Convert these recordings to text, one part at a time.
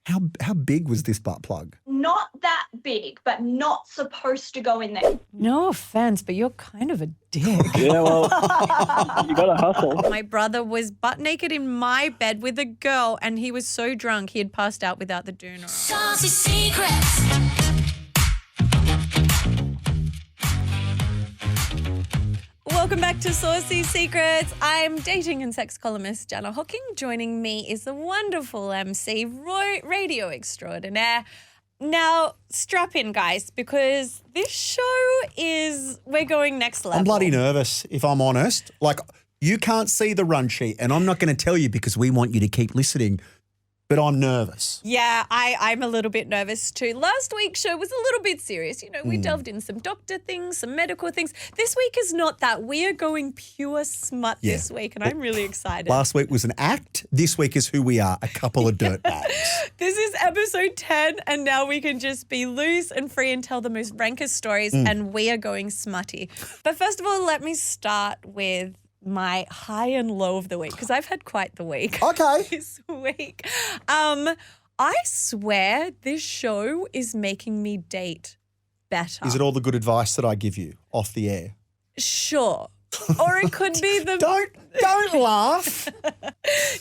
How big was this butt plug? Not that big, but not supposed to go in there. No offense, but you're kind of a dick. Yeah, well, you got to hustle. My brother was butt naked in my bed with a girl, and he was so drunk he had passed out without the doona on. Saucy secrets. Welcome back to Saucy Secrets. I'm dating and sex columnist Jana Hocking. Joining me is the wonderful MC, radio extraordinaire. Now, strap in, guys, because this show we're going next level. I'm bloody nervous, if I'm honest. Like, you can't see the run sheet, and I'm not going to tell you because we want you to keep listening, but I'm nervous. Yeah, I'm a little bit nervous too. Last week's show was a little bit serious. You know, we delved in some doctor things, some medical things. This week is not that. We are going pure smut this week, and I'm really excited. Last week was an act. This week is who we are, a couple of dirtbags. This is episode 10, and now we can just be loose and free and tell the most rankest stories, and we are going smutty. But first of all, let me start with my high and low of the week, because I've had quite the week. Okay. This week. I swear this show is making me date better. Is it all the good advice that I give you off the air? Sure. Or it could be the... Don't laugh.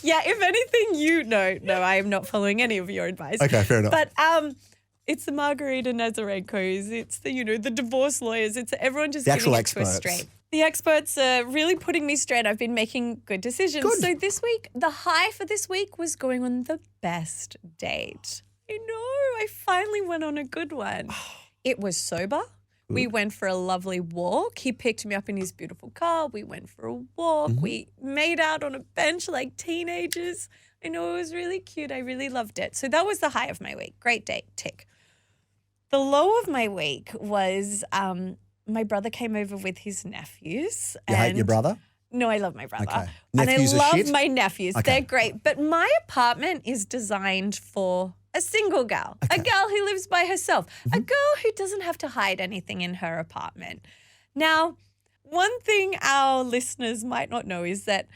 Yeah, if anything, no, I am not following any of your advice. Okay, fair enough. But it's the Margarita Nazarenkos, it's the divorce lawyers, it's everyone just The actual giving it to us experts. straight. The experts are really putting me straight. I've been making good decisions. Good. So this week, the high for this week was going on the best date. I know, I finally went on a good one. It was sober. We went for a lovely walk. He picked me up in his beautiful car. We went for a walk. We made out on a bench like teenagers. I know, it was really cute. I really loved it. So that was the high of my week. Great date, tick. The low of my week was my brother came over with his nephews. You hate your brother? No, I love my brother. Okay. And I Nephews are love shit? my nephews. Okay. They're great. But my apartment is designed for a single girl, a girl who lives by herself, a girl who doesn't have to hide anything in her apartment. Now, one thing our listeners might not know is that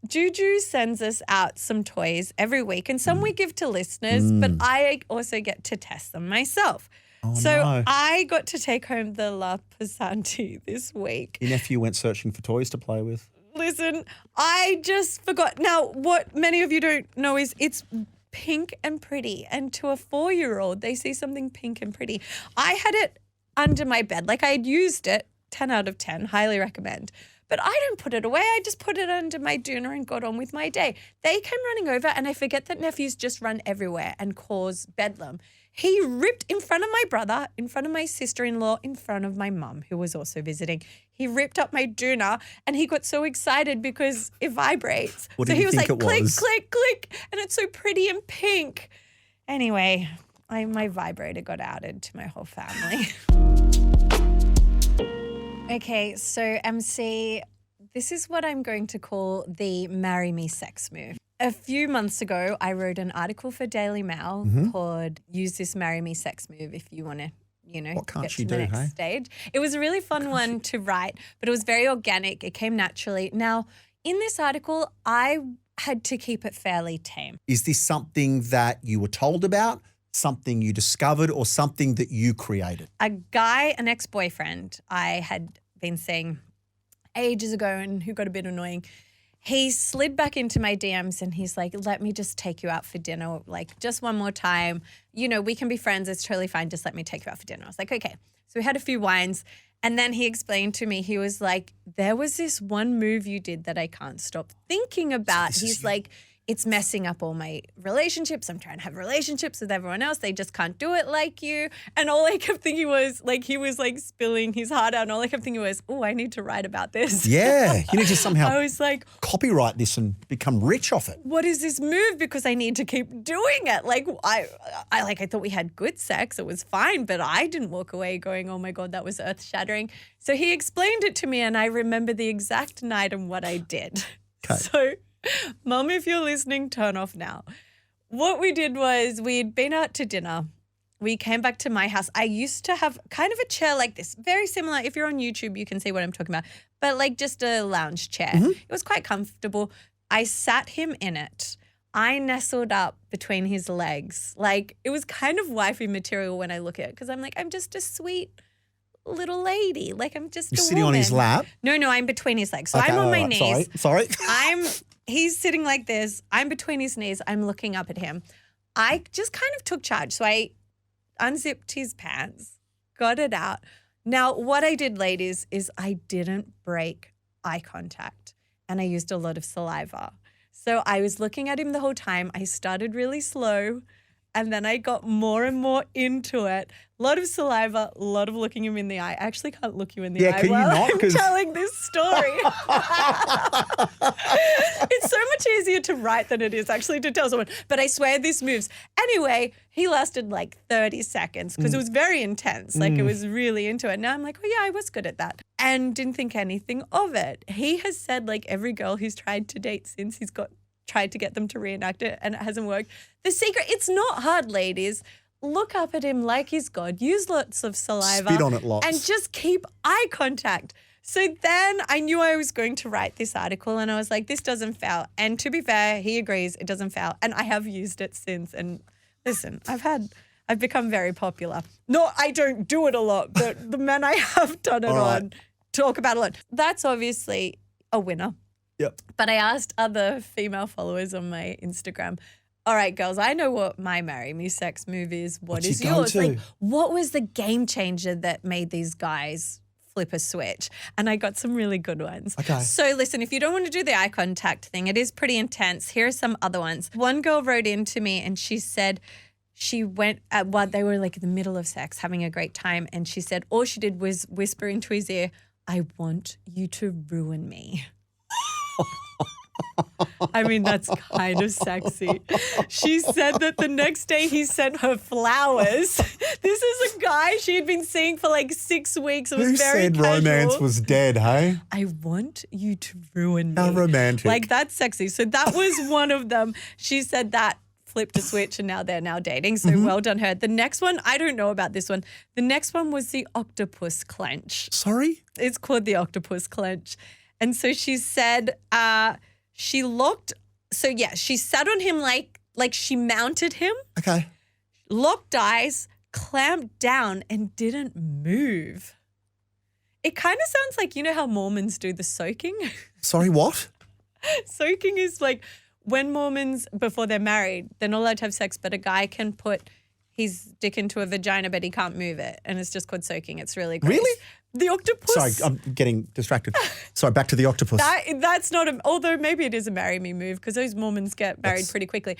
Juju sends us out some toys every week, and some we give to listeners, but I also get to test them myself. Oh, So no. I got to take home the La Pesante this week. Your nephew went searching for toys to play with. Listen, I just forgot. Now, what many of you don't know is it's pink and pretty. And to a 4-year-old, they see something pink and pretty. I had it under my bed. Like, I had used it, 10 out of 10, highly recommend. But I don't put it away. I just put it under my doona and got on with my day. They came running over, and I forget that nephews just run everywhere and cause bedlam. He ripped in front of my brother, in front of my sister-in-law, in front of my mum, who was also visiting. He ripped up my doona, and he got so excited because it vibrates. What so did he you was think like, it click, was? click, click, and it's so pretty and pink. Anyway, my vibrator got outed to my whole family. Okay, so MC, this is what I'm going to call the marry me sex move. A few months ago, I wrote an article for Daily Mail called Use This Marry Me Sex Move if you want to, What can't get she to the do, next hey? stage. It was a really fun one to write, but it was very organic. It came naturally. Now, in this article, I had to keep it fairly tame. Is this something that you were told about, something you discovered, or something that you created? A guy, an ex-boyfriend I had been seeing ages ago and who got a bit annoying, he slid back into my DMs and he's like, let me just take you out for dinner, like just one more time. We can be friends. It's totally fine. Just let me take you out for dinner. I was like, okay. So we had a few wines and then he explained to me, he was like, there was this one move you did that I can't stop thinking about. He's like, it's messing up all my relationships. I'm trying to have relationships with everyone else. They just can't do it like you. And all I kept thinking was, like, he was like spilling his heart out. And all I kept thinking was, oh, I need to write about this. Yeah, you need to somehow I was like, copyright this and become rich off it. what is this move? Because I need to keep doing it. Like, I thought we had good sex. It was fine. But I didn't walk away going, oh my God, that was earth shattering. So he explained it to me and I remember the exact night and what I did. Okay. So, Mum, if you're listening, turn off now. What we did was we'd been out to dinner. We came back to my house. I used to have kind of a chair like this, very similar. If you're on YouTube, you can see what I'm talking about, but like just a lounge chair. It was quite comfortable. I sat him in it. I nestled up between his legs. Like, it was kind of wifey material when I look at it because I'm like, I'm just a sweet little lady. Like, I'm just You're a sitting on his woman. lap. No, I'm between his legs. So Okay, I'm on all my right. knees. Sorry. He's sitting like this. I'm between his knees. I'm looking up at him. I just kind of took charge. So I unzipped his pants, got it out. Now, what I did, ladies, is I didn't break eye contact and I used a lot of saliva. So I was looking at him the whole time. I started really slow and then I got more and more into it. A lot of saliva, a lot of looking him in the eye. I actually can't look you in the eye can you while not? I'm 'Cause- telling this story. It's so much easier to write than it is actually to tell someone. But I swear this moves. Anyway, he lasted like 30 seconds because it was very intense. Like it was really into it. Now I'm like, oh yeah, I was good at that. And didn't think anything of it. He has said like every girl he's tried to date since he's tried to get them to reenact it and it hasn't worked. The secret, it's not hard, ladies. Look up at him like he's God. Use lots of saliva. Spit on it lots. And just keep eye contact. So then I knew I was going to write this article and I was like, this doesn't fail. And to be fair, he agrees it doesn't fail. And I have used it since. And listen, I've become very popular. No, I don't do it a lot, but the men I have done it All right. on talk about it a lot. That's obviously a winner. Yep. But I asked other female followers on my Instagram, all right, girls, I know what my marry me sex move is. What is your yours? go-to? Like, what was the game changer that made these guys flip a switch? And I got some really good ones. Okay. So listen, if you don't want to do the eye contact thing, it is pretty intense. Here are some other ones. One girl wrote in to me and she said she went while they were like in the middle of sex, having a great time. And she said all she did was whisper into his ear, I want you to ruin me. I mean, that's kind of sexy. She said that the next day he sent her flowers. This is a guy she had been seeing for like 6 weeks. It was Who very said casual. romance was dead, hey? I want you to ruin me. How romantic. Like, that's sexy. So that was one of them. She said that flipped a switch and now they're now dating. So well done her. The next one, I don't know about this one. The next one was the octopus clench. Sorry? It's called the octopus clench. And so she said she locked, so yeah, she sat on him like she mounted him, Okay. locked eyes, clamped down and didn't move. It kind of sounds like, you know how Mormons do the soaking? Sorry, what? Soaking is like when Mormons, before they're married, they're not allowed to have sex, but a guy can put his dick into a vagina, but he can't move it. And it's just called soaking. It's really gross. Really? The octopus. Sorry, I'm getting distracted. Sorry, back to the octopus. That's not although maybe it is a marry me move because those Mormons get married pretty quickly.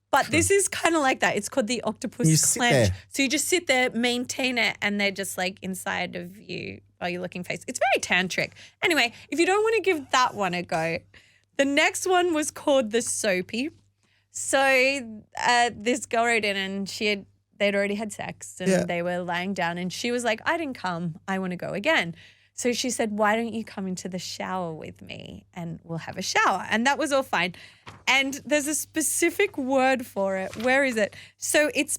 But this is kind of like that. It's called the octopus You sit clench. there. So you just sit there, maintain it, and they're just like inside of you while you're looking face. It's very tantric. Anyway, if you don't want to give that one a go, the next one was called the soapy. So this girl wrote in and they'd already had sex and they were lying down and she was like, I didn't come. I want to go again. So she said, why don't you come into the shower with me and we'll have a shower? And that was all fine. And there's a specific word for it. Where is it? So it's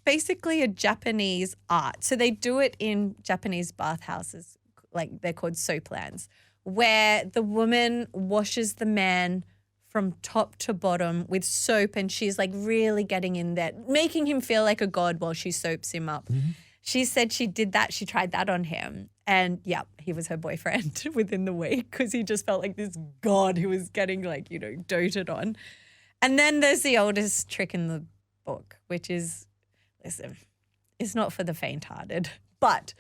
basically a Japanese art. So they do it in Japanese bathhouses, like they're called soaplands, where the woman washes the man from top to bottom with soap and she's like really getting in there, making him feel like a god while she soaps him up. Mm-hmm. She said she did that. She tried that on him. And yeah, he was her boyfriend within the week because he just felt like this god who was getting like, doted on. And then there's the oldest trick in the book, which is, listen, it's not for the faint-hearted, but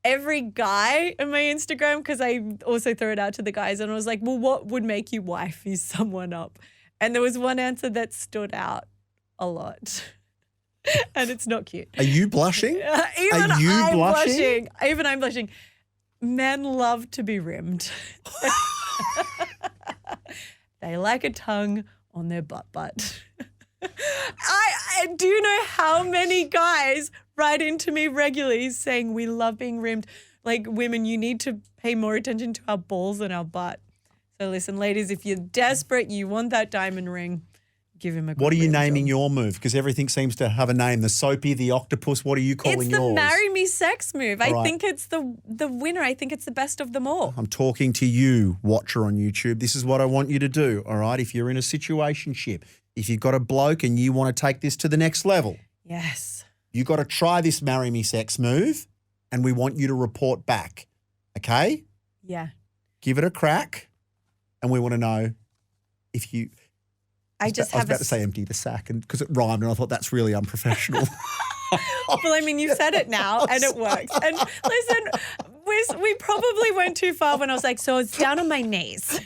every guy on my Instagram, because I also throw it out to the guys and I was like, well, what would make you wifey someone up? And there was one answer that stood out a lot. And it's not cute. Are you blushing? Even Are you I'm blushing? Even I'm blushing. Men love to be rimmed. They like a tongue on their butt. I do know how many guys write into me regularly saying we love being rimmed. Like, women, you need to pay more attention to our balls and our butt. So listen, ladies, if you're desperate, you want that diamond ring, give him a good What are you rim naming job. your move? Because everything seems to have a name. The soapy, the octopus. What are you calling It's the yours? marry me sex move. I Right. think it's the winner. I think it's the best of them all. I'm talking to you, watcher on YouTube. This is what I want you to do, all right? If you're in a situationship, if you've got a bloke and you want to take this to the next level, Yes. you got to try this marry me sex move and we want you to report back. Okay? Yeah. Give it a crack and we want to know if you. I was about to say empty the sack and because it rhymed and I thought that's really unprofessional. Well, I mean, you said it now and it works. And listen, we probably went too far when I was like, so it's down on my knees.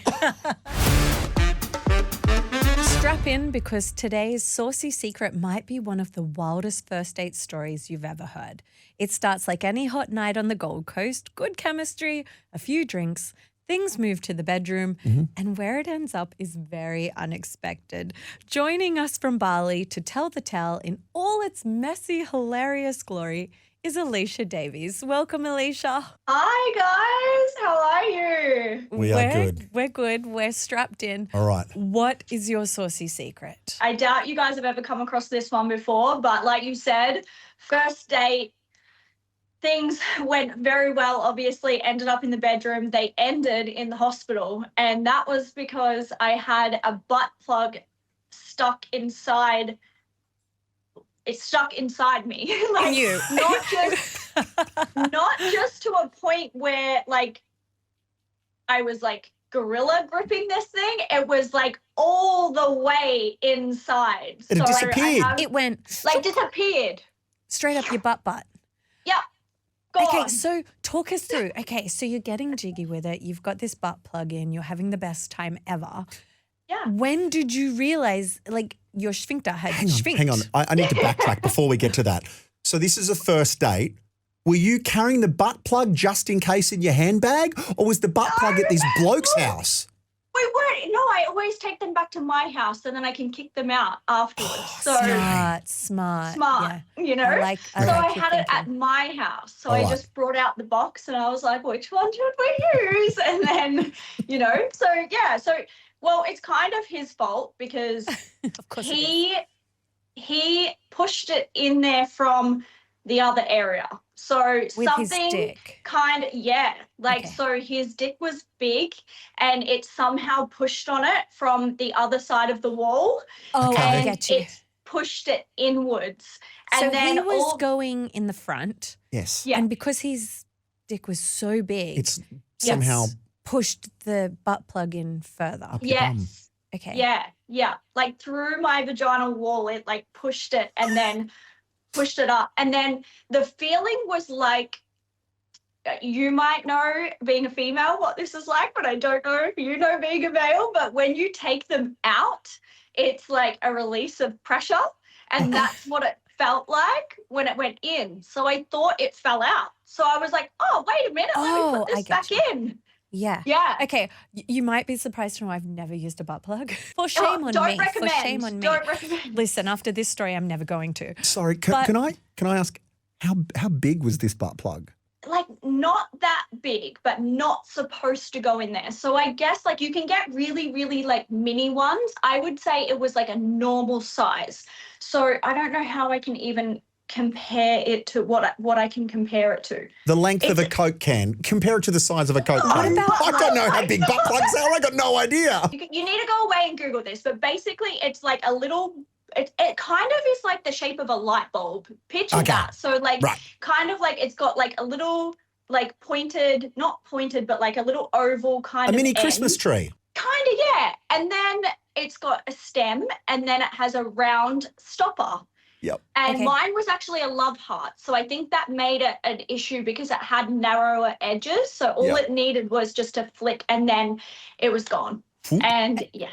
Strap in because today's saucy secret might be one of the wildest first date stories you've ever heard. It starts like any hot night on the Gold Coast, good chemistry, a few drinks, things move to the bedroom, and where it ends up is very unexpected. Joining us from Bali to tell the tale in all its messy, hilarious glory is Alicia Davis. Welcome, Alicia. Hi guys, how are you? We are good. We're good. We're strapped in. All right. What is your saucy secret? I doubt you guys have ever come across this one before, but like you said, first date, things went very well, obviously, ended up in the bedroom. They ended in the hospital. And that was because I had a butt plug stuck inside. It's stuck inside me. Like You. not just to a point where like I was like gorilla gripping this thing. It was like all the way inside. It disappeared. It went like disappeared. straight up your butt. Yep. Gone. Okay, so talk us through. Okay, so you're getting jiggy with it. You've got this butt plug in. You're having the best time ever. Yeah. When did you realize, like, your sphincter had shrinked? Hang on. I need to backtrack before we get to that. So this is a first date. Were you carrying the butt plug just in case in your handbag or was the butt plug at this bloke's house? We weren't. No, I always take them back to my house and then I can kick them out afterwards. So Smart. smart, Yeah. you know? I like so I your had it at thinking. my house. So All I right. just brought out the box and I was like, which one should we use? And then, you know, so yeah. So, well, it's kind of his fault because Of course it is. he pushed it in there from the other area. So With his something dick. kind of, yeah, like, Okay. so his dick was big and it somehow pushed on it from the other side of the wall. Oh, Okay. I And get you. it pushed it inwards. And So then he was all, going in the front, Yes. Yeah. and because his dick was so big, It's somehow pushed the butt plug in further. up your bum. yes. Okay. Yeah. Like through my vaginal wall, it like pushed it and then pushed it up. And then the feeling was like, you might know being a female what this is like, but I don't know if you know being a male. But when you take them out, it's like a release of pressure. And that's what it felt like when it went in. So I thought it fell out. So I was like, oh, wait a minute, let me Oh, put I this get back you. in. Yeah. Yeah. Okay, you might be surprised to know I've never used a butt plug. For shame on don't me. recommend. For shame on me. Don't recommend. Listen, after this story, I'm never going to. Sorry, But- can I ask how big was this butt plug? Like not that big, but not supposed to go in there. So I guess like you can get really, really like mini ones. I would say it was like a normal size. So I don't know how I can even compare it to what I can compare it to. The length of a It's- Coke can. Compare it to the size of a Coke What can. about- I don't know how big butt plugs are. I got no idea. You need to go away and Google this, but basically it's like a little, it kind of is like the shape of a light bulb. Picture Okay. that. So like Right. kind of like it's got like a little like pointed, not pointed, but like a little oval kind A of mini end. Christmas tree. Kind of, yeah. And then it's got a stem and then it has a round stopper. Yep. And Okay. mine was actually a love heart. So I think that made it an issue because it had narrower edges. So all Yep. it needed was just a flick and then it was gone. Ooh. And yeah.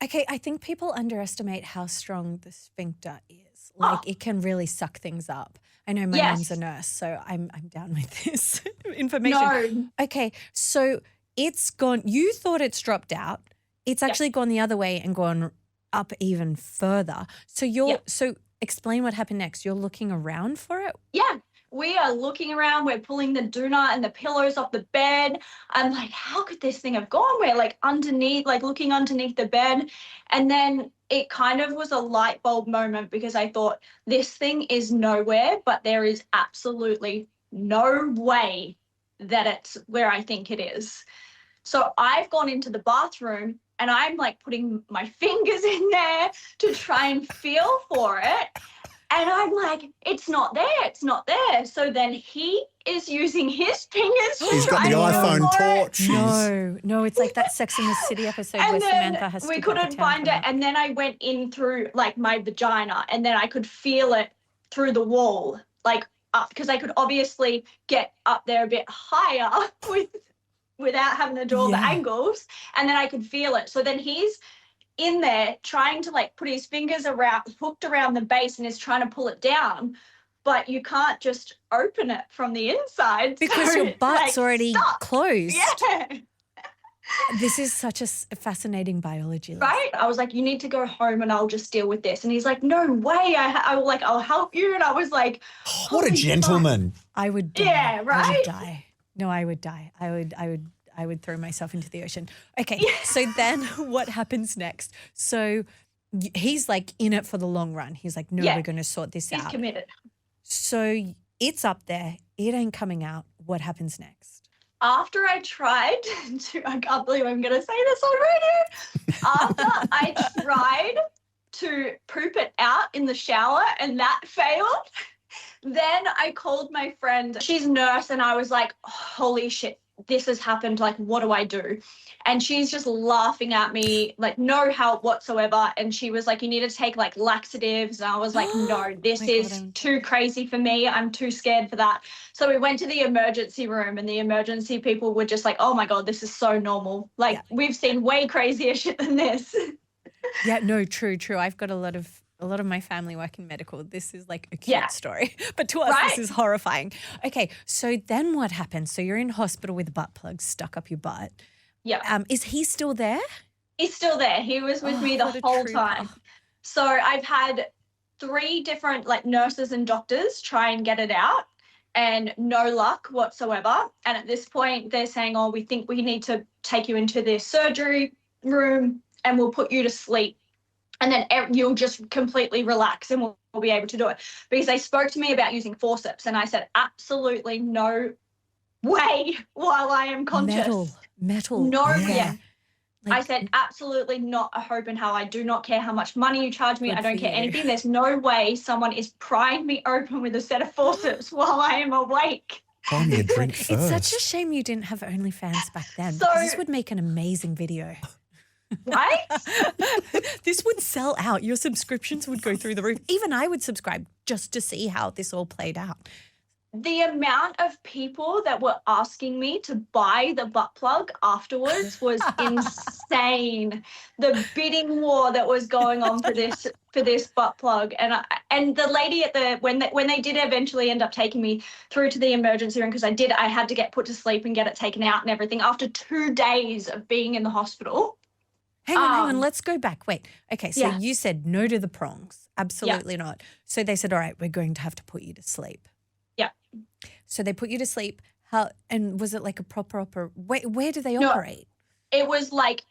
Okay, I think people underestimate how strong the sphincter is. Oh. Like it can really suck things up. I know my Yes. mom's a nurse, so I'm down with this information. No. Okay, so it's gone. You thought it's dropped out. It's actually gone the other way and gone up even further. So so explain what happened next. You're looking around for it. Yeah. We are looking around. We're pulling the doona and the pillows off the bed. I'm like, how could this thing have gone? We're like underneath, like looking underneath the bed. And then it kind of was a light bulb moment because I thought this thing is nowhere, but there is absolutely no way that it's where I think it is. So I've gone into the bathroom and I'm like putting my fingers in there to try and feel for it. And I'm like, it's not there, it's not there. So then he is using his fingers to He's got try the and feel iPhone for it. torch. No, it's like that Sex and the City episode where And Samantha then has to we get the couldn't find it. tampon out. And then I went in through like my vagina and then I could feel it through the wall, like up, because I could obviously get up there a bit higher without having to do all the angles. And then I could feel it. So then he's in there trying to like put his fingers hooked around the base and is trying to pull it down, but you can't just open it from the inside Because so your it's, butt's like, already stuck. closed. Yeah. This is such a fascinating biology lesson. Right? I was like, you need to go home and I'll just deal with this. And he's like, no way. I'll help you. And I was like, What a holy gentleman. I would die. Yeah, I would right? die. No, I would die. I would throw myself into the ocean. Okay, so then what happens next? So he's like in it for the long run. He's like, no, we're going to sort this He's out. committed. So it's up there. It ain't coming out. What happens next? After I tried I can't believe I'm going to say this on radio. After I tried to poop it out in the shower and that failed, then I called my friend. She's a nurse and I was like, holy shit, this has happened. Like, what do I do? And she's just laughing at me, like no help whatsoever. And she was like, you need to take like laxatives. And I was like, no, this is too crazy for me. I'm too scared for that. So we went to the emergency room and the emergency people were just like, oh my God, this is so normal. Like we've seen way crazier shit than this. Yeah, no, true. I've got a lot of my family work in medical. This is like a cute story, but to us, this is horrifying. Okay, so then what happens? So you're in hospital with a butt plug stuck up your butt. Yeah. Is he still there? He's still there. He was with me the whole time. So I've had 3 different like nurses and doctors try and get it out and no luck whatsoever. And at this point they're saying, oh, we think we need to take you into the surgery room and we'll put you to sleep. And then you'll just completely relax and we'll be able to do it. Because they spoke to me about using forceps and I said, absolutely no way while I am conscious. Metal. No, Like, I said, absolutely not a hope in hell. I do not care how much money you charge me. I don't care anything. There's no way someone is prying me open with a set of forceps while I am awake. Buy me a drink first. It's such a shame you didn't have OnlyFans back then. So, because this would make an amazing video. Right? This would sell out. Your subscriptions would go through the roof. Even I would subscribe just to see how this all played out. The amount of people that were asking me to buy the butt plug afterwards was insane. The bidding war that was going on for this butt plug, and the lady at when they did eventually end up taking me through to the emergency room because I had to get put to sleep and get it taken out and everything after 2 days of being in the hospital. Hang on. Let's go back. Wait. Okay, so you said no to the prongs. Absolutely not. So they said, all right, we're going to have to put you to sleep. Yeah. So they put you to sleep. And was it like a proper where do they operate? It was like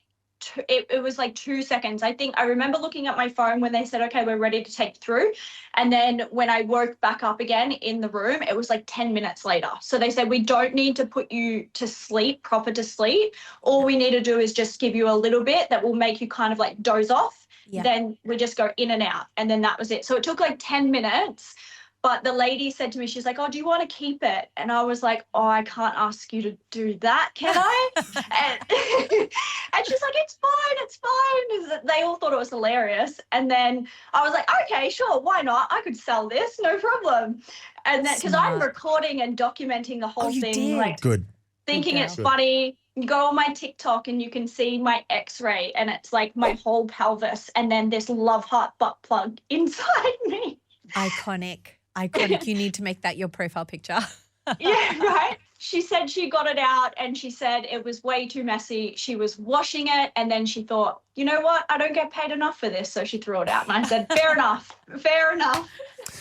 it was like 2 seconds. I think I remember looking at my phone when they said, okay, we're ready to take you through. And then when I woke back up again in the room, it was like 10 minutes later. So they said, we don't need to put you to sleep, proper to sleep. All we need to do is just give you a little bit that will make you kind of like doze off. Yeah. Then we just go in and out. And then that was it. So it took like 10 minutes. But the lady said to me, she's like, oh, do you want to keep it? And I was like, oh, I can't ask you to do that, can I? and she's like, it's fine. They all thought it was hilarious. And then I was like, okay, sure, why not? I could sell this, no problem. And then because I'm recording and documenting the whole thing. Like, good. Thinking it's funny. You go on my TikTok and you can see my x-ray and it's like my whole pelvis and then this love heart butt plug inside me. Iconic. You need to make that your profile picture. Yeah, right? She said she got it out and she said it was way too messy. She was washing it and then she thought, you know what? I don't get paid enough for this. So she threw it out. And I said, fair enough.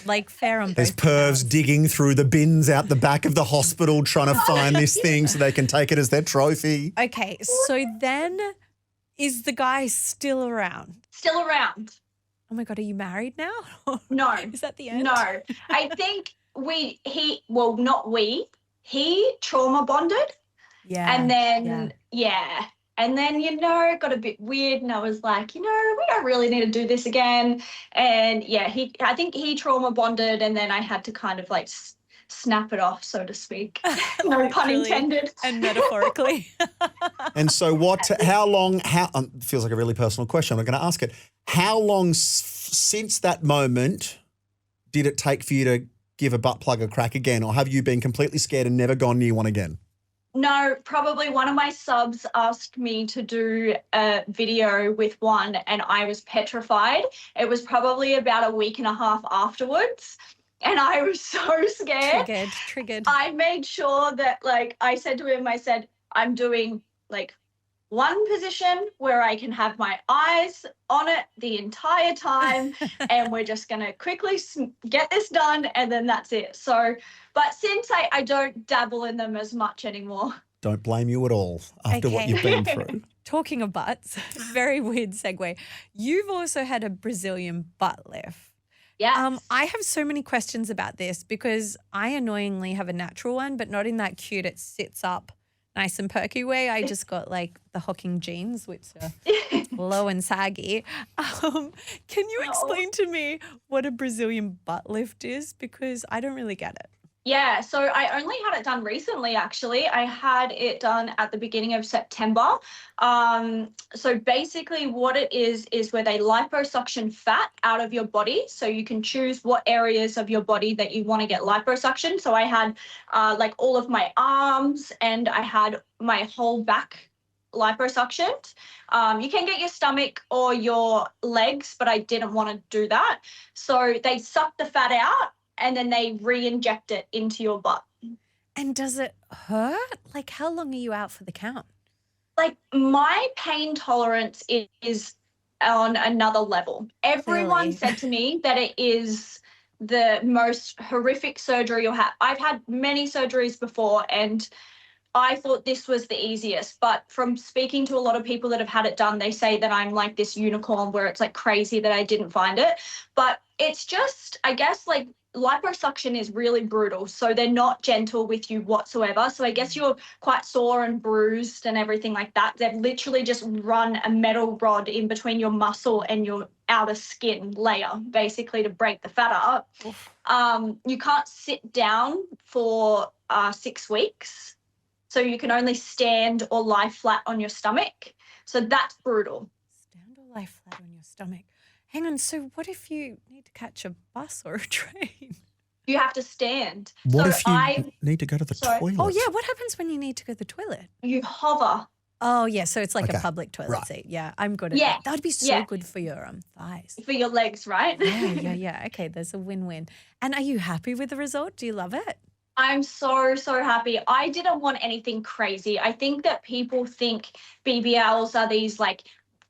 Like fair on both. There's pervs digging through the bins out the back of the hospital trying to find this thing so they can take it as their trophy. Okay, so then is the guy still around? Still around. Oh my God, are you married now? No. Is that the end? No. I think he trauma bonded Yeah. And then, And then, it got a bit weird and I was like, we don't really need to do this again. And I think he trauma bonded and then I had to kind of like snap it off, so to speak. No pun Literally intended. and metaphorically. And so how long, feels like a really personal question. I'm going to ask it. How long since that moment did it take for you to give a butt plug a crack again, or have you been completely scared and never gone near one again? No, probably one of my subs asked me to do a video with one and I was petrified. It was probably about a week and a half afterwards and I was so scared. Triggered. I made sure that I said to him, I'm doing one position where I can have my eyes on it the entire time and we're just going to quickly get this done and then that's it. So, but since I don't dabble in them as much anymore. Don't blame you at all after what you've been through. Talking of butts, very weird segue. You've also had a Brazilian butt lift. Yeah. I have so many questions about this because I annoyingly have a natural one, but not in that cute, it sits up nice and perky way. I just got the Hocking genes, which are low and saggy. Can you explain to me what a Brazilian butt lift is? Because I don't really get it. Yeah, so I only had it done recently, actually. I had it done at the beginning of September. So basically what it is where they liposuction fat out of your body. So you can choose what areas of your body that you want to get liposuction. So I had all of my arms and I had my whole back liposuctioned. You can get your stomach or your legs, but I didn't want to do that. So they suck the fat out and then they re-inject it into your butt. And does it hurt? How long are you out for the count? My pain tolerance is on another level. Everyone said to me that it is the most horrific surgery you'll have. I've had many surgeries before and I thought this was the easiest, but from speaking to a lot of people that have had it done, they say that I'm like this unicorn where it's crazy that I didn't find it. But it's just, I guess, liposuction is really brutal. So they're not gentle with you whatsoever. So I guess you're quite sore and bruised and everything like that. They've literally just run a metal rod in between your muscle and your outer skin layer, basically to break the fat up. You can't sit down for 6 weeks. So you can only stand or lie flat on your stomach. So that's brutal. Stand or lie flat on your stomach. Hang on, so what if you need to catch a bus or a train? You have to stand. What if you need to go to the toilet? Oh, yeah, what happens when you need to go to the toilet? You hover. Oh, yeah, so it's a public toilet seat. Yeah, I'm good at that. That would be so good for your thighs. For your legs, right? Yeah. Okay, there's a win-win. And are you happy with the result? Do you love it? I'm so happy. I didn't want anything crazy. I think that people think BBLs are these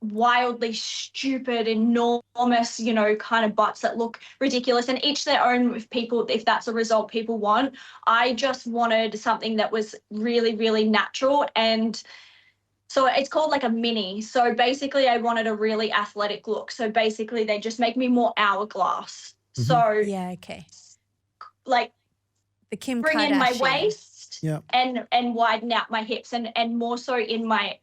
wildly stupid, enormous, kind of butts that look ridiculous, and each their own if that's a result people want. I just wanted something that was really, really natural, and so it's called a mini. So basically I wanted a really athletic look. So basically they just make me more hourglass. Mm-hmm. So yeah, okay. The Kim bring Kardashian. In my waist Yep. and widen out my hips and more so in my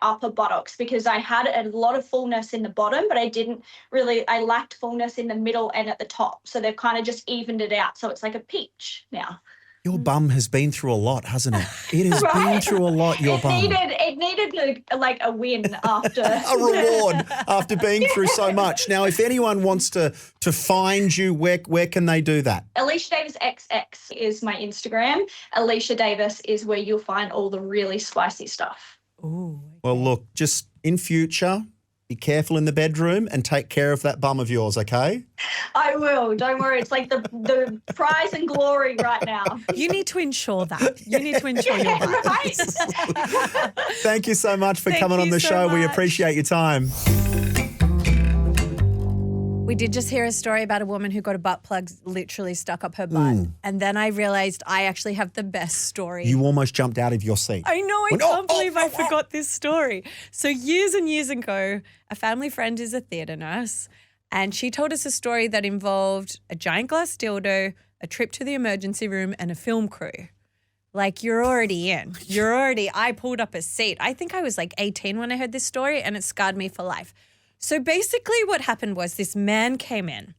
upper buttocks, because I had a lot of fullness in the bottom, but I lacked fullness in the middle and at the top. So they've kind of just evened it out. So it's like a peach now. Your bum has been through a lot, hasn't it? It has been through a lot, your bum. It needed a win after. A reward after being through so much. Now, if anyone wants to find you, where can they do that? Alicia Davis XX is my Instagram. Alicia Davis is where you'll find all the really spicy stuff. Ooh. Well, look, just in future, be careful in the bedroom and take care of that bum of yours, okay? I will. Don't worry. It's the prize and glory right now. You need to ensure that. You need to ensure your butt. Right. Thank you so much for coming on the show. We appreciate your time. We did just hear a story about a woman who got a butt plug literally stuck up her butt. And then I realized I actually have the best story. You almost jumped out of your seat. I know. I can't believe I forgot this story. So years and years ago, a family friend is a theatre nurse, and she told us a story that involved a giant glass dildo, a trip to the emergency room, and a film crew. Like, you're already in. I pulled up a seat. I think I was like 18 when I heard this story, and it scarred me for life. So basically what happened was this man came in,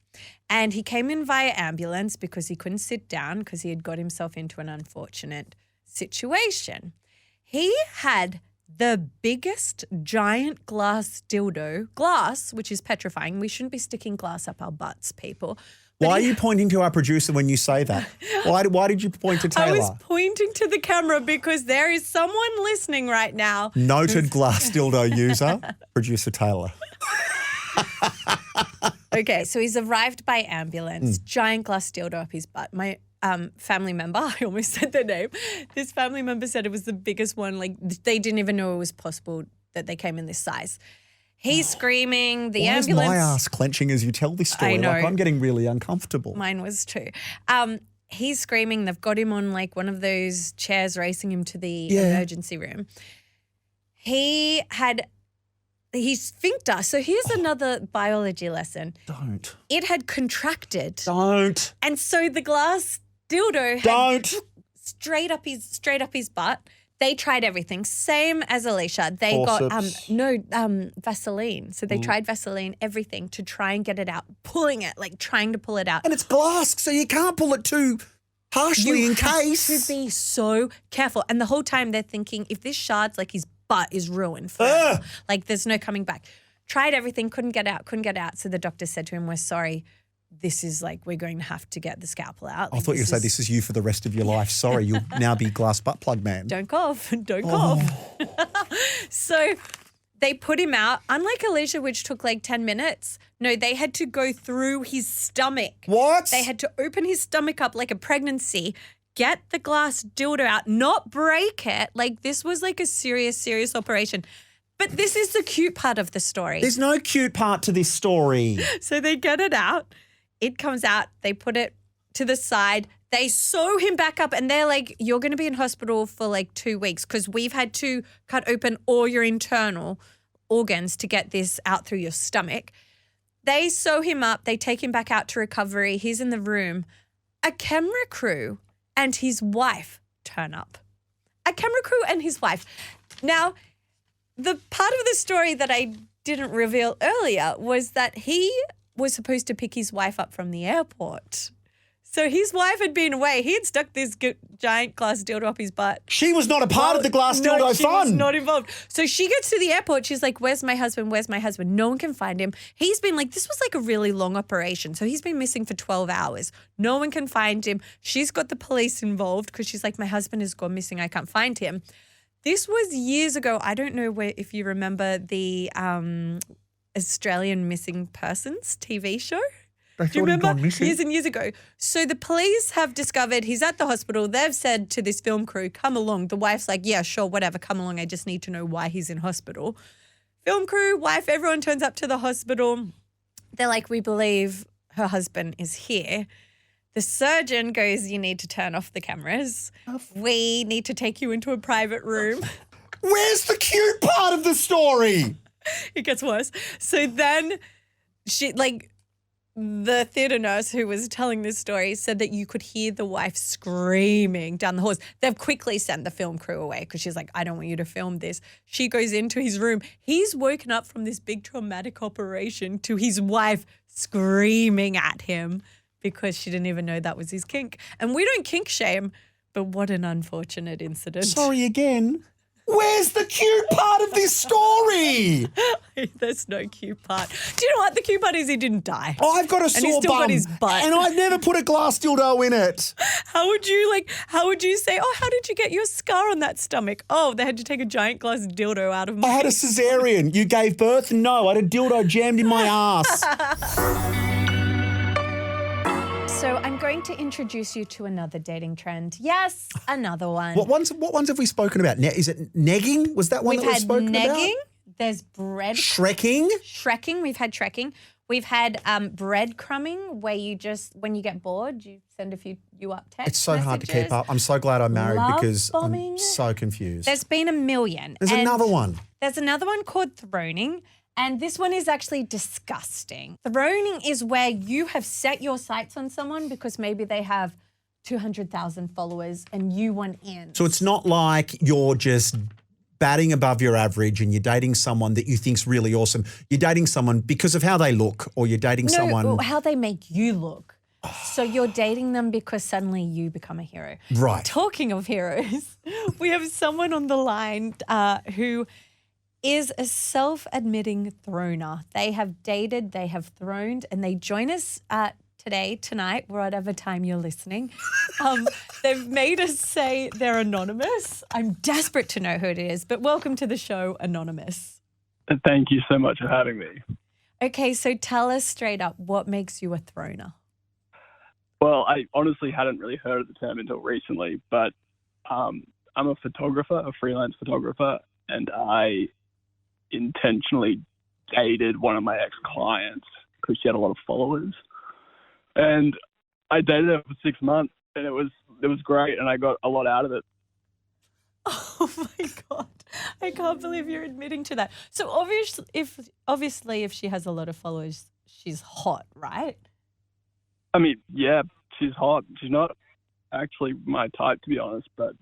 and he came in via ambulance because he couldn't sit down because he had got himself into an unfortunate situation. He had the biggest giant glass dildo, glass, which is petrifying. We shouldn't be sticking glass up our butts, people. But Why are you pointing to our producer when you say that? Why did you point to Taylor? I was pointing to the camera because there is someone listening right now. Noted glass dildo user, producer Taylor. Okay, so he's arrived by ambulance, giant glass dildo up his butt. My family member, I almost said their name, this family member said it was the biggest one. Like, they didn't even know it was possible that they came in this size. He's screaming, the Why ambulance. is my ass clenching as you tell this story? I know. Like, I'm getting really uncomfortable. Mine was too. He's screaming. They've got him on like one of those chairs racing him to the emergency room. He sphincter. So here's another biology lesson. Don't. It had contracted. Don't. And so the glass dildo had Don't. straight up his butt. They tried everything, same as Alicia. They Forceps. got Vaseline. So they tried Vaseline, everything to try and get it out, pulling it, like trying to pull it out. And it's glass, so you can't pull it too harshly You in have case. to be so careful. And the whole time they're thinking, if this shards, like his butt is ruined forever. Like there's no coming back. Tried everything, couldn't get out. So the doctor said to him, we're sorry. This is like, we're going to have to get the scalpel out. I thought you were going to say this is you for the rest of your life. Sorry, you'll now be glass butt plug man. Don't cough. Don't cough. So they put him out. Unlike Alicia, which took like 10 minutes. No, they had to go through his stomach. What? They had to open his stomach up like a pregnancy, get the glass dildo out, not break it. Like this was like a serious operation. But this is the cute part of the story. There's no cute part to this story. So they get it out. It comes out. They put it to the side. They sew him back up and they're like, you're going to be in hospital for like 2 weeks because we've had to cut open all your internal organs to get this out through your stomach. They sew him up. They take him back out to recovery. He's in the room. A camera crew and his wife turn up. A camera crew and his wife. Now, the part of the story that I didn't reveal earlier was that he was supposed to pick his wife up from the airport. So his wife had been away. He had stuck this giant glass dildo up his butt. She was not a part of the glass dildo No, fun. she was not involved. So she gets to the airport. She's like, where's my husband? Where's my husband? No one can find him. He's been like, this was like a really long operation. So he's been missing for 12 hours. No one can find him. She's got the police involved because she's like, my husband has gone missing. I can't find him. This was years ago. I don't know if you remember the Australian Missing Persons TV show. Do you remember? Years and years ago. So the police have discovered he's at the hospital. They've said to this film crew, come along. The wife's like, yeah, sure, whatever, come along. I just need to know why he's in hospital. Film crew, wife, everyone turns up to the hospital. They're like, we believe her husband is here. The surgeon goes, you need to turn off the cameras. We need to take you into a private room. Where's the cute part of the story? It gets worse. So then the theatre nurse who was telling this story said that you could hear the wife screaming down the halls. They've quickly sent the film crew away because she's like, I don't want you to film this. She goes into his room. He's woken up from this big traumatic operation to his wife screaming at him because she didn't even know that was his kink. And we don't kink shame, but what an unfortunate incident. Sorry again. Where's the cute part of this story? There's no cute part. Do you know what? The cute part is he didn't die. I've got a And sore he's still bum, got his butt. and I've never put a glass dildo in it. How would you say, oh, how did you get your scar on that stomach? Oh, they had to take a giant glass dildo out of my I had a cesarean. You gave birth? No, I had a dildo jammed in my ass. So I'm going to introduce you to another dating trend. Yes, another one. What ones have we spoken about? Is it negging? Was that one We've that we've had spoken negging. about? There's bread. Shrekking? Shrekking. We've had shrekking. We've had breadcrumbing, where you just, when you get bored, you send a few you up text It's so hard to keep messages. up. I'm so glad I'm married Love because bombing. I'm so confused. There's been a million. There's And another one. There's another one called throning. And this one is actually disgusting. Throning is where you have set your sights on someone because maybe they have 200,000 followers and you want in. So it's not like you're just batting above your average and you're dating someone that you think's really awesome. You're dating someone because of how they look, or you're dating someone. No, how they make you look. So you're dating them because suddenly you become a hero. Right. Talking of heroes, we have someone on the line who is a self-admitting throner. They have dated, they have throned, and they join us today, tonight, whatever time you're listening. They've made us say they're anonymous. I'm desperate to know who it is, but welcome to the show, Anonymous. Thank you so much for having me. Okay, so tell us straight up, what makes you a throner? Well, I honestly hadn't really heard of the term until recently, but I'm a photographer, a freelance photographer, and I intentionally dated one of my ex-clients because she had a lot of followers. And I dated her for 6 months, and it was great, and I got a lot out of it. Oh my God. I can't believe you're admitting to that. So obviously if she has a lot of followers, she's hot, right? I mean, yeah, she's hot. She's not actually my type, to be honest, but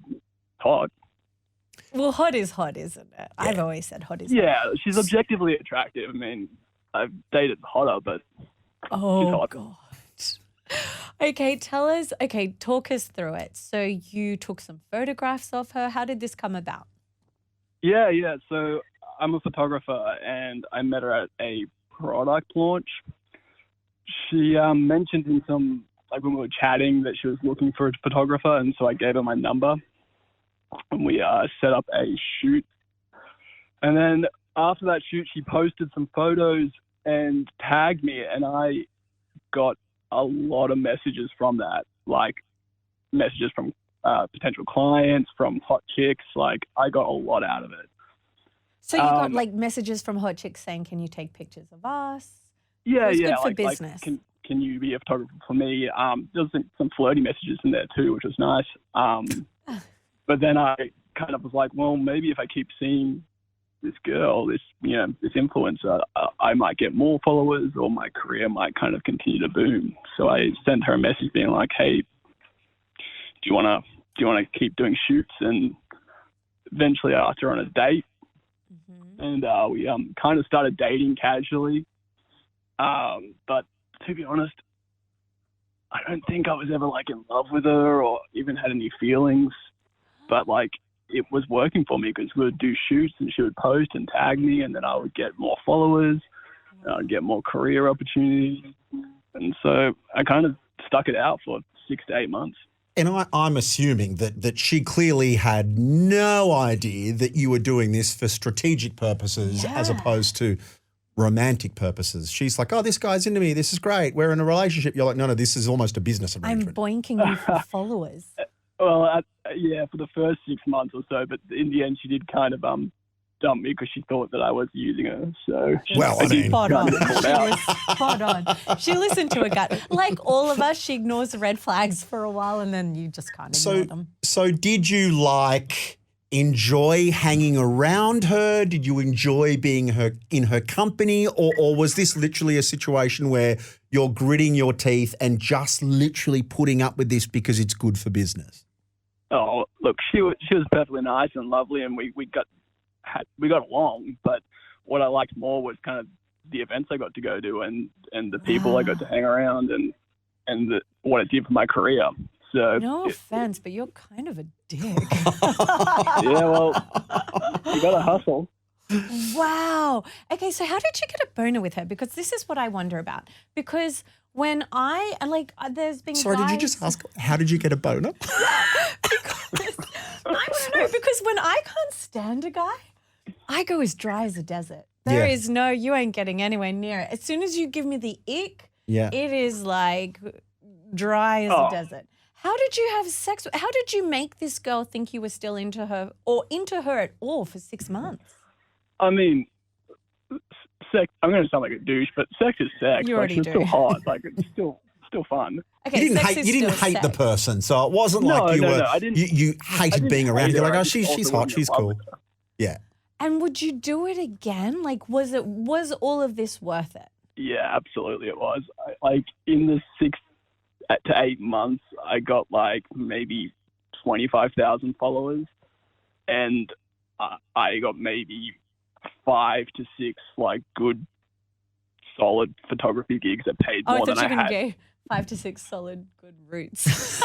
hot. Well, hot is hot, isn't it? I've always said hot is hot. Yeah, she's objectively attractive. I mean, I've dated hotter, but she's hot. God. Okay, talk us through it. So you took some photographs of her. How did this come about? Yeah. So I'm a photographer, and I met her at a product launch. She mentioned in some, like when we were chatting, that she was looking for a photographer, and so I gave her my number, and we set up a shoot. And then after that shoot, she posted some photos and tagged me, and I got a lot of messages from that, like messages from potential clients, from hot chicks. Like, I got a lot out of it. So you got like messages from hot chicks saying, "Can you take pictures of us?" Yeah, it was yeah. good for like, business. Can you be a photographer for me? There was some flirty messages in there too, which was nice. But then I kind of was like, well, maybe if I keep seeing this girl, this influencer, I might get more followers, or my career might kind of continue to boom. So I sent her a message being like, hey, do you want to keep doing shoots? And eventually I asked her on a date, and we kind of started dating casually. But to be honest, I don't think I was ever like in love with her or even had any feelings. But like, it was working for me because we would do shoots and she would post and tag me, and then I would get more followers, and I'd get more career opportunities. And so I kind of stuck it out for 6 to 8 months. And I'm assuming that she clearly had no idea that you were doing this for strategic purposes as opposed to romantic purposes. She's like, oh, this guy's into me. This is great. We're in a relationship. You're like, no, this is almost a business I'm arrangement. boinking you for followers. Well, yeah, for the first 6 months or so, but in the end, she did kind of dump me because she thought that I was using her. So, well, I mean, Spot on. She was spot on. She listened to her gut. Like all of us, she ignores the red flags for a while, and then you just can't ignore them. So did you enjoy hanging around her? Did you enjoy being in her company? Or was this literally a situation where you're gritting your teeth and just literally putting up with this because it's good for business? Oh, look, she was perfectly nice and lovely, and we got along. But what I liked more was kind of the events I got to go to and the people I got to hang around and what it did for my career. So no offense, but you're kind of a dick. Yeah, well, you got to hustle. Wow. Okay, so how did you get a boner with her? Because this is what I wonder about. Because when there's been Sorry, guys... did you just ask, how did you get a boner? Because, I don't know, because when I can't stand a guy, I go as dry as a desert. There is no, you ain't getting anywhere near it. As soon as you give me the ick, it is like dry as a desert. How did you have sex? How did you make this girl think you were still into her or into her at all for 6 months? I mean, sex. I'm going to sound like a douche, but sex is sex. You already it's do. still hot. Like, it's still fun. Okay, You didn't hate the person, so it wasn't like you hated being around her. You're like, oh, she's hot, she's cool. Yeah. And would you do it again? Like, was all of this worth it? Yeah, absolutely it was. Like, in the to 8 months, I got like maybe 25,000 followers, and I got maybe 5 to 6 like good, solid photography gigs that paid Oh, more I than thought you I were going had. to go 5 to 6 solid good roots.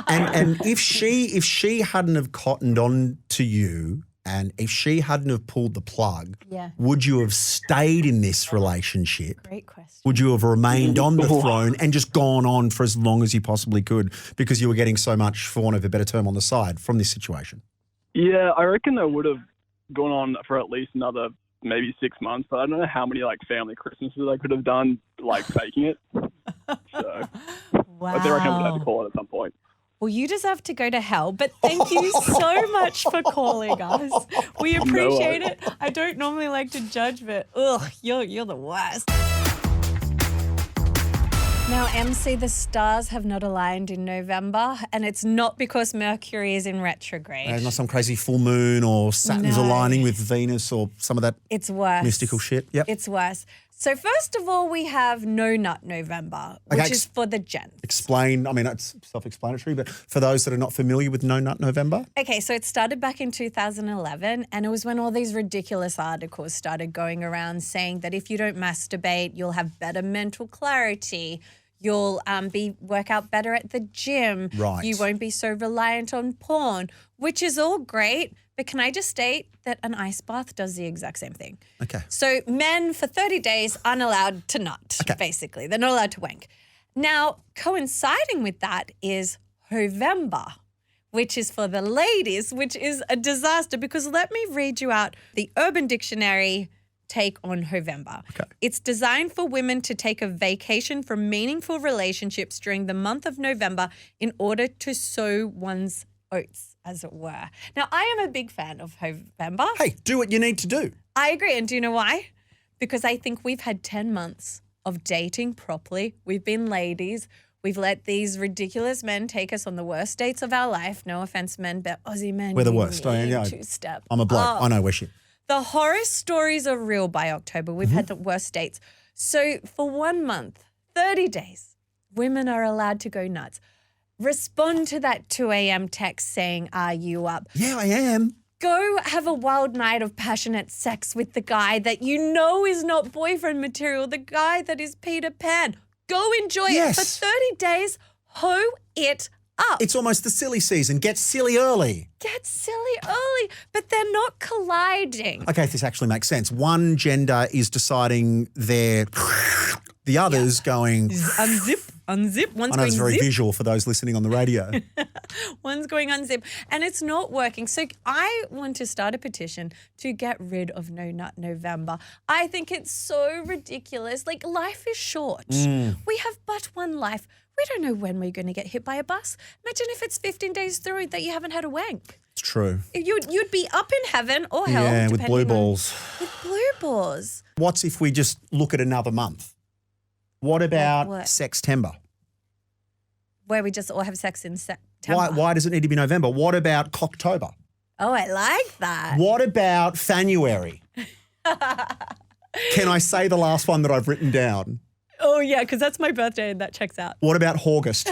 And if she hadn't have cottoned on to you, and if she hadn't have pulled the plug, Yeah. would you have stayed in this relationship? Great question. Would you have remained on the throne and just gone on for as long as you possibly could because you were getting so much, for want of a better term, on the side from this situation? Yeah, I reckon I would have gone on for at least another maybe 6 months, but I don't know how many like family Christmases I could have done like faking it. So Wow. I think I would have to call it at some point. Well, you deserve to go to hell, but thank you so much for calling us. We appreciate it. I don't normally like to judge, but you're the worst. Now, MC, the stars have not aligned in November, and it's not because Mercury is in retrograde. Not some crazy full moon or Saturn's No. aligning with Venus or some of that It's worse. mystical shit. Yep. It's worse. So first of all, we have No Nut November, which Okay, is for the gents. Explain. I mean, it's self-explanatory, but for those that are not familiar with No Nut November, Okay, so it started back in 2011, and it was when all these ridiculous articles started going around saying that if you don't masturbate, you'll have better mental clarity. You'll work out better at the gym. Right. You won't be so reliant on porn, which is all great. But can I just state that an ice bath does the exact same thing? okay. So men for 30 days aren't allowed to nut, basically. They're not allowed to wank. Now, coinciding with that is Hovember, which is for the ladies, which is a disaster because let me read you out the Urban Dictionary take on Hovember. Okay. It's designed for women to take a vacation from meaningful relationships during the month of November in order to sow one's oats, as it were. Now, I am a big fan of Hovember. Hey, do what you need to do. I agree. And do you know why? Because I think we've had 10 months of dating properly. We've been ladies. We've let these ridiculous men take us on the worst dates of our life. No offense, men, but Aussie men. We're the you worst. need Yeah. two-step. I'm a bloke. Oh. I know we're shit. The horror stories are real by October. We've had the worst dates. So for 1 month, 30 days, women are allowed to go nuts. Respond to that 2 a.m. text saying, "Are you up?" Yeah, I am. Go have a wild night of passionate sex with the guy that you know is not boyfriend material, the guy that is Peter Pan. Go enjoy Yes. it for 30 days. Hoe it up. It's almost the silly season. Get silly early. Get silly early, but they're not colliding. Okay, if this actually makes sense. One gender is deciding the other's going. Unzip. One's I know going it's very zip. visual for those listening on the radio. One's going unzip, and it's not working. So I want to start a petition to get rid of No Nut November. I think it's so ridiculous. Like, life is short. We have but one life. We don't know when we're going to get hit by a bus. Imagine if it's 15 days through that you haven't had a wank. It's true. You'd be up in heaven or hell. Yeah, with blue depending on- balls. With blue balls. What's if we just look at another month? What about what? Sextember? Where we just all have sex in September. Why does it need to be November? What about Cocktober? Oh, I like that. What about Fanuary? Can I say the last one that I've written down? Oh, yeah, because that's my birthday and that checks out. What about August?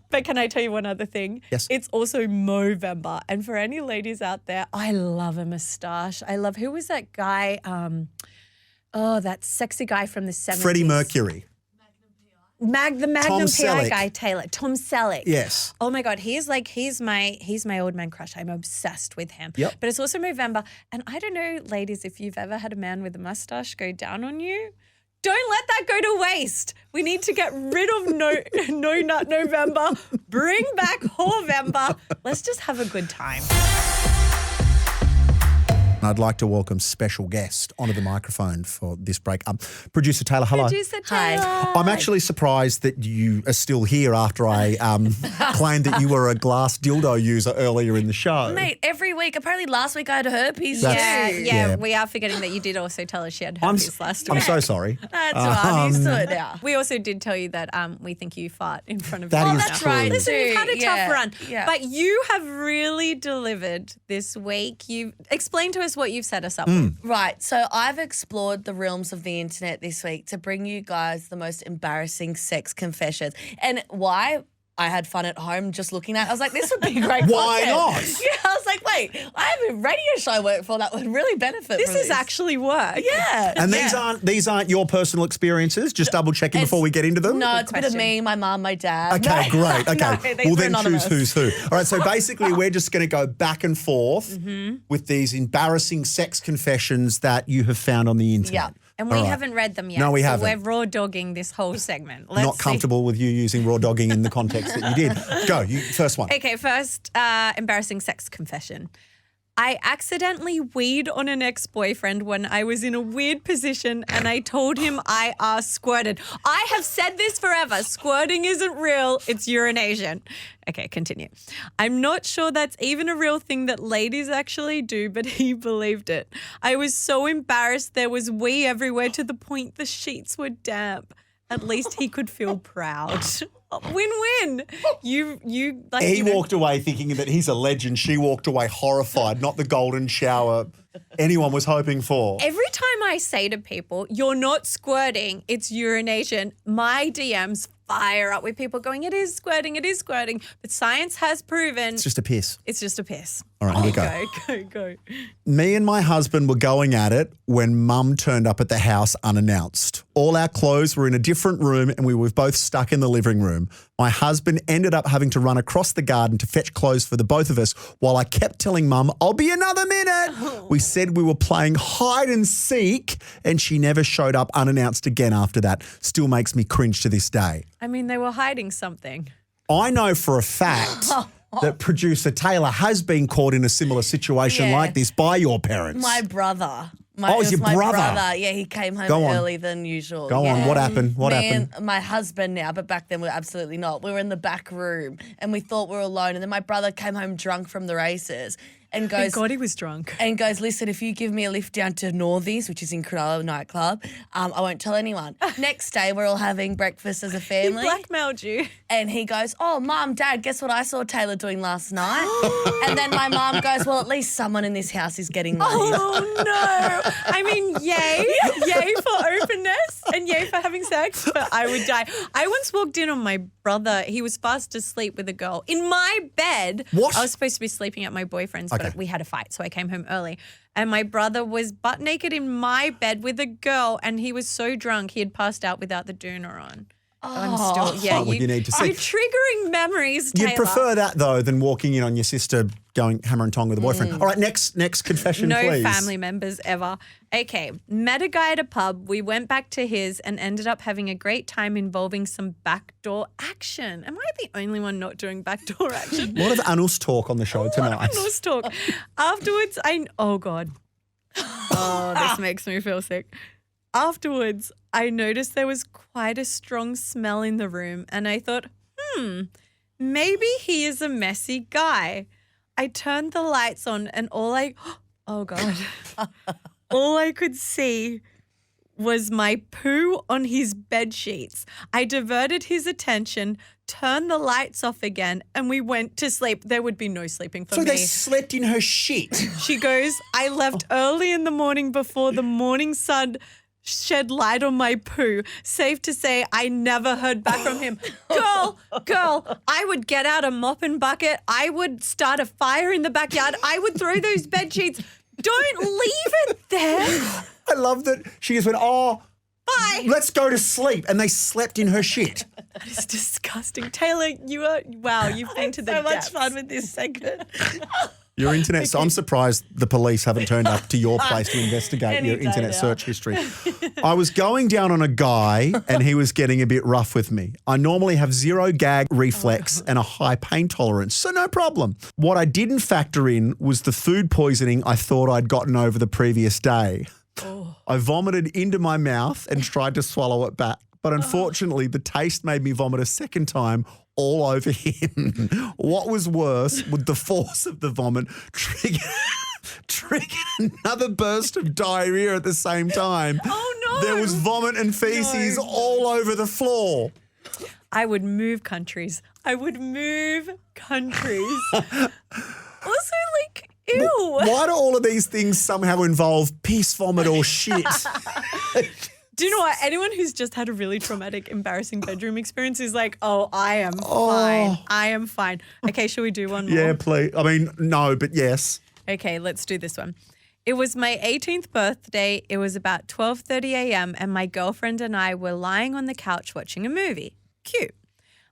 But can I tell you one other thing? Yes. It's also Movember. And for any ladies out there, I love a moustache. I love, who was that guy? That sexy guy from the 70s. Freddie Mercury. The Magnum Tom PI Selleck. guy, Taylor. Tom Selleck. Yes. Oh my God, he's my old man crush. I'm obsessed with him. Yep. But it's also Movember. And I don't know, ladies, if you've ever had a man with a mustache go down on you, don't let that go to waste. We need to get rid of No Nut November. Bring back Hovember. Let's just have a good time. I'd like to welcome special guest onto the microphone for this break. Producer Taylor, hello. Producer Taylor. I'm actually surprised that you are still here after I claimed that you were a glass dildo user earlier in the show. Mate, every week. Apparently last week I had herpes. That's- too. Yeah, yeah. we are forgetting that you did also tell us she had I'm herpes last week. so sorry. That's right. I'm used to it now. We also did tell you that we think you fart in front of That you. is that's true. right. Listen, you've had a Yeah, tough run, yeah. but you have really delivered this week. You explained to us us what you've set us up with. Right. So I've explored the realms of the internet this week to bring you guys the most embarrassing sex confessions. And why? I had fun at home just looking at it. I was like, this would be great. Why content. not? Yeah, I was like, wait, I have a radio show I work for that would really benefit This from is actually work. Yeah. And yeah. these aren't your personal experiences. Just double checking before we get into them. No, it's a bit of me, my mum, my dad. Okay, great. Okay. No, these Well, are then anonymous. choose who's who. All right, so basically we're just going to go back and forth with these embarrassing sex confessions that you have found on the internet. Yeah. And we All right. haven't read them yet. No, we so haven't. we're raw dogging this whole segment. Let's Not see. comfortable with you using raw dogging in the context that you did. Go, first one. Okay, first embarrassing sex confession. I accidentally weed on an ex-boyfriend when I was in a weird position and I told him I squirted. I have said this forever. Squirting isn't real. It's urination. Okay, continue. I'm not sure that's even a real thing that ladies actually do, but he believed it. I was so embarrassed there was wee everywhere to the point the sheets were damp. At least he could feel proud. Win-win. You like He you know, walked away thinking that he's a legend. She walked away horrified, not the golden shower anyone was hoping for. Every time I say to people, you're not squirting, it's urination, my DMs fire up with people going, it is squirting. But science has proven It's just a piss. it's just a piss. All right, here we go. Go. Me and my husband were going at it when Mum turned up at the house unannounced. All our clothes were in a different room and we were both stuck in the living room. My husband ended up having to run across the garden to fetch clothes for the both of us while I kept telling Mum, I'll be another minute. We said we were playing hide and seek and she never showed up unannounced again after that. Still makes me cringe to this day. I mean, they were hiding something. I know for a fact that producer Taylor has been caught in a similar situation Yeah. like this by your parents. My brother. Oh, it was your my brother. Yeah, he came home Go on. early than usual. Go yeah. on, what happened? What Me happened? and my husband now, but back then we were absolutely not. We were in the back room and we thought we were alone. And then my brother came home drunk from the races and Thank goes, God he was drunk. and goes, listen, if you give me a lift down to Northies, which is in Cronulla nightclub, I won't tell anyone. Next day, we're all having breakfast as a He family. blackmailed you. And he goes, oh, Mum, Dad, guess what I saw Taylor doing last night? And then my mum goes, well, at least someone in this house is getting laid. Oh, no. I mean, yay for openness and yay for having sex, but I would die. I once walked in on my brother. He was fast asleep with a girl in my bed. What? I was supposed to be sleeping at my boyfriend's, Okay. but we had a fight, so I came home early. And my brother was butt naked in my bed with a girl, and he was so drunk he had passed out without the doona on. I'm still, yeah. Oh, well, you need to see. You're triggering memories, Taylor. You'd prefer that, though, than walking in on your sister going hammer and tong with a boyfriend. All right, next confession, No please. family members ever. Okay, met a guy at a pub. We went back to his and ended up having a great time involving some backdoor action. Am I the only one not doing backdoor action? A lot of annals talk on the show tonight. Let's talk. Afterwards, oh God. Oh, this makes me feel sick. Afterwards, I noticed there was quite a strong smell in the room and I thought, maybe he is a messy guy. I turned the lights on and all I could see was my poo on his bed sheets. I diverted his attention, turned the lights off again, and we went to sleep. There would be no sleeping for So me. they slept in her shit. She goes, I left early in the morning before the morning sun shed light on my poo. Safe to say, I never heard back from him. Girl, I would get out a mop and bucket. I would start a fire in the backyard. I would throw those bed sheets. Don't leave it there. I love that she just went, Bye. let's go to sleep. And they slept in her shit. That is disgusting. Taylor, you've been to the So much depths. fun with this segment. Your internet. So I'm surprised the police haven't turned up to your place to investigate Any your day internet now. search history. I was going down on a guy and he was getting a bit rough with me. I normally have zero gag reflex and a high pain tolerance, so no problem. What I didn't factor in was the food poisoning I thought I'd gotten over the previous day. I vomited into my mouth and tried to swallow it back. But unfortunately, the taste made me vomit a second time all over him. What was worse would the force of the vomit trigger another burst of diarrhea at the same time. Oh, no. There was vomit and feces all over the floor. I would move countries. Also, like, Ew. Why do all of these things somehow involve piss, vomit, or shit? Do you know what? Anyone who's just had a really traumatic, embarrassing bedroom experience is like, oh, I am fine. I am fine. Okay, shall we do one more? Yeah, please. I mean, no, but yes. Okay, let's do this one. It was my 18th birthday. It was about 12:30 a.m. and my girlfriend and I were lying on the couch watching a movie. Cute.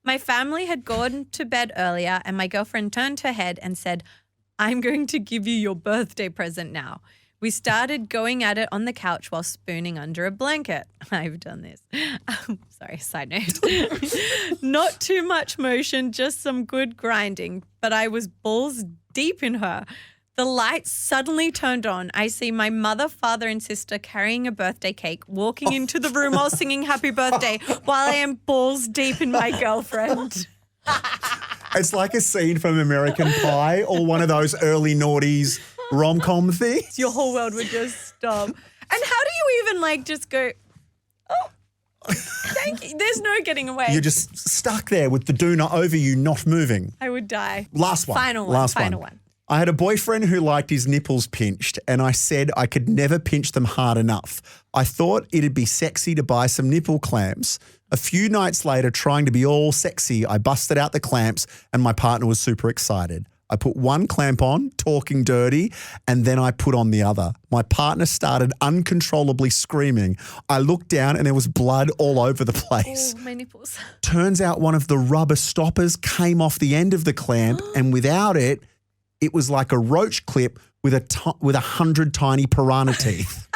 My family had gone to bed earlier and my girlfriend turned her head and said, I'm going to give you your birthday present now. We started going at it on the couch while spooning under a blanket. I've done this. Sorry, side note. Not too much motion, just some good grinding, but I was balls deep in her. The lights suddenly turned on. I see my mother, father, and sister carrying a birthday cake, walking into the room while singing happy birthday while I am balls deep in my girlfriend. It's like a scene from American Pie or one of those early noughties rom-com things. Your whole world would just stop. And how do you even like just go, oh, thank you. There's no getting away. You're just stuck there with the doona over you, not moving. I would die. Last one. Final one. Last Final one. one. I had a boyfriend who liked his nipples pinched and I said I could never pinch them hard enough. I thought it'd be sexy to buy some nipple clamps. A few nights later, trying to be all sexy, I busted out the clamps and my partner was super excited. I put one clamp on, talking dirty, and then I put on the other. My partner started uncontrollably screaming. I looked down and there was blood all over the place. Oh, my nipples. Turns out one of the rubber stoppers came off the end of the clamp and without it, it was like a roach clip with 100 tiny piranha teeth.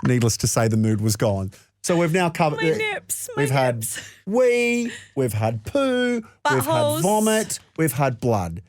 Needless to say, the mood was gone. So we've now covered. My nips. We've had wee, we've had poo, we've had Buttholes. vomit, we've had blood.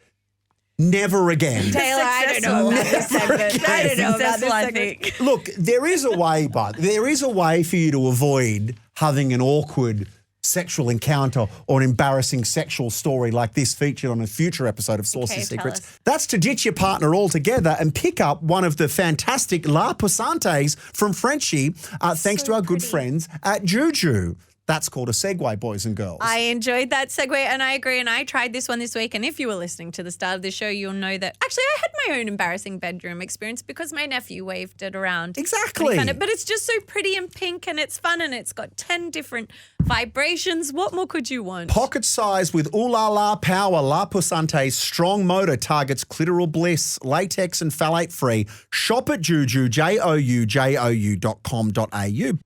Never again. Taylor, I don't know about this segment. I don't know about this I segment. Look, there is a way, but there is a way for you to avoid having an awkward sexual encounter or an embarrassing sexual story like this featured on a future episode of Saucy Okay, tell Secrets. us. That's to ditch your partner altogether and pick up one of the fantastic La Pusantes from Frenchie, thanks to our good friends at Juju. That's called a segue, boys and girls. I enjoyed that segue and I agree. And I tried this one this week. And if you were listening to the start of the show, you'll know that actually I had my own embarrassing bedroom experience because my nephew waved it around. Exactly. And he found it. But it's just so pretty and pink and it's fun and it's got 10 different vibrations. What more could you want? Pocket size with ooh la la power, La Pusante's strong motor targets clitoral bliss, latex and phthalate free. Shop at Juju, joujou.com.au.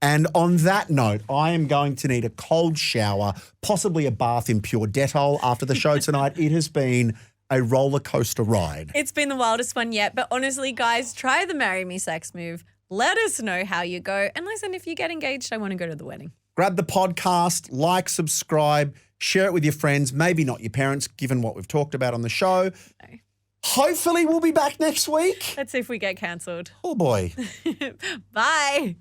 And on that note, I am going to need a cold shower, possibly a bath in pure Dettol after the show tonight. It has been a roller coaster ride. It's been the wildest one yet. But honestly, guys, try the Marry Me Sex move. Let us know how you go. And listen, if you get engaged, I want to go to the wedding. Grab the podcast, like, subscribe, share it with your friends, maybe not your parents, given what we've talked about on the show. No. Hopefully we'll be back next week. Let's see if we get cancelled. Oh boy. Bye.